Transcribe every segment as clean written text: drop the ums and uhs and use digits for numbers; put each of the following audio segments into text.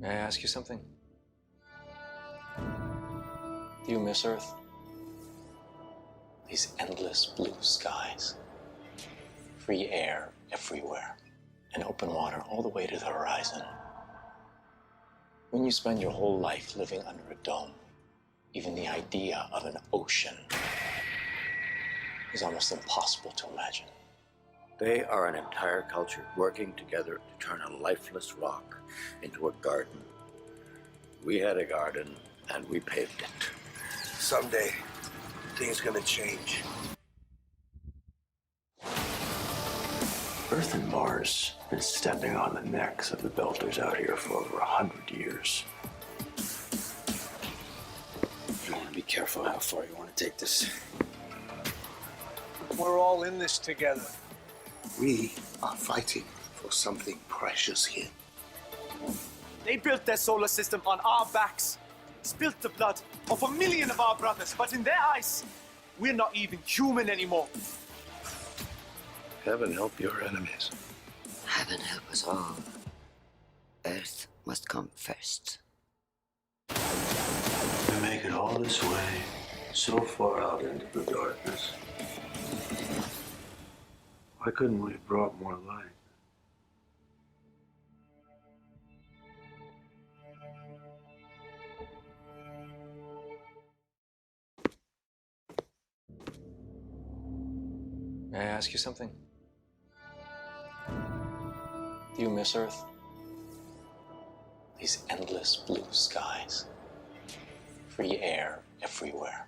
May I ask you something? Do you miss Earth? These endless blue skies, free air everywhere, and open water all the way to the horizon. When you spend your whole life living under a dome, even the idea of an ocean is almost impossible to imagine. They are an entire culture working together to turn a lifeless rock into a garden. We had a garden and we paved it. Someday, things gonna change. Earth and Mars have been stepping on the necks of the builders out here for over 100 years. You want to be careful how far you want to take this. We're all in this together. We are fighting for something precious here. They built their solar system on our backs, spilt the blood of 1 million of our brothers, but in their eyes, we're not even human anymore. Heaven help your enemies. Heaven help us all. Earth must come first. We make it all this way, so far out into the darkness. Why couldn't we have brought more light? May I ask you something? Do you miss Earth? These endless blue skies, free air everywhere,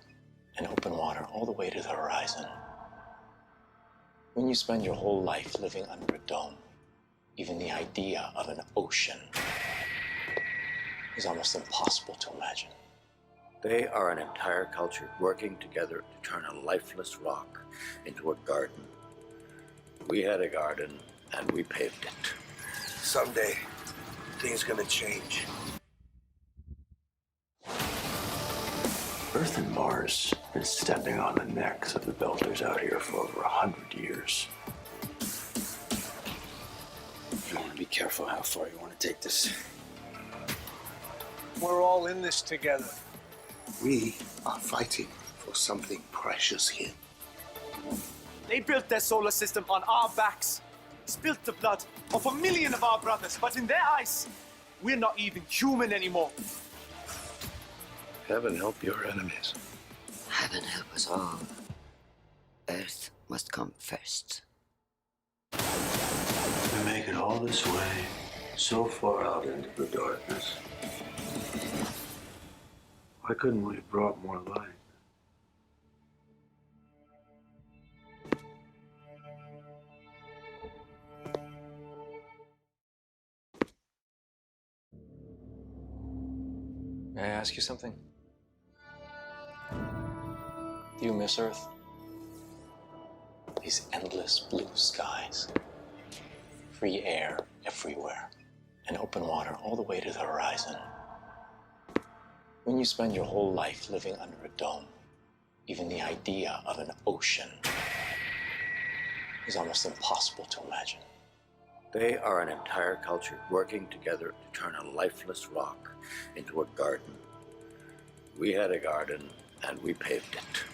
and open water all the way to the horizon. When you spend your whole life living under a dome, even the idea of an ocean is almost impossible to imagine. They are an entire culture working together to turn a lifeless rock into a garden. We had a garden and we paved it. Someday, things gonna change. Earth and Mars have been stepping on the necks of the builders out here for over 100 years. You want to be careful how far you want to take this. We're all in this together. We are fighting for something precious here. They built their solar system on our backs, spilt the blood of 1 million of our brothers, but in their eyes, we're not even human anymore. Heaven help your enemies. Heaven help us all. Earth must come first. We make it all this way, so far out into the darkness. Why couldn't we have brought more light? May I ask you something? Do you miss Earth? These endless blue skies, free air everywhere, and open water all the way to the horizon. When you spend your whole life living under a dome, even the idea of an ocean is almost impossible to imagine. They are an entire culture working together to turn a lifeless rock into a garden. We had a garden and we paved it.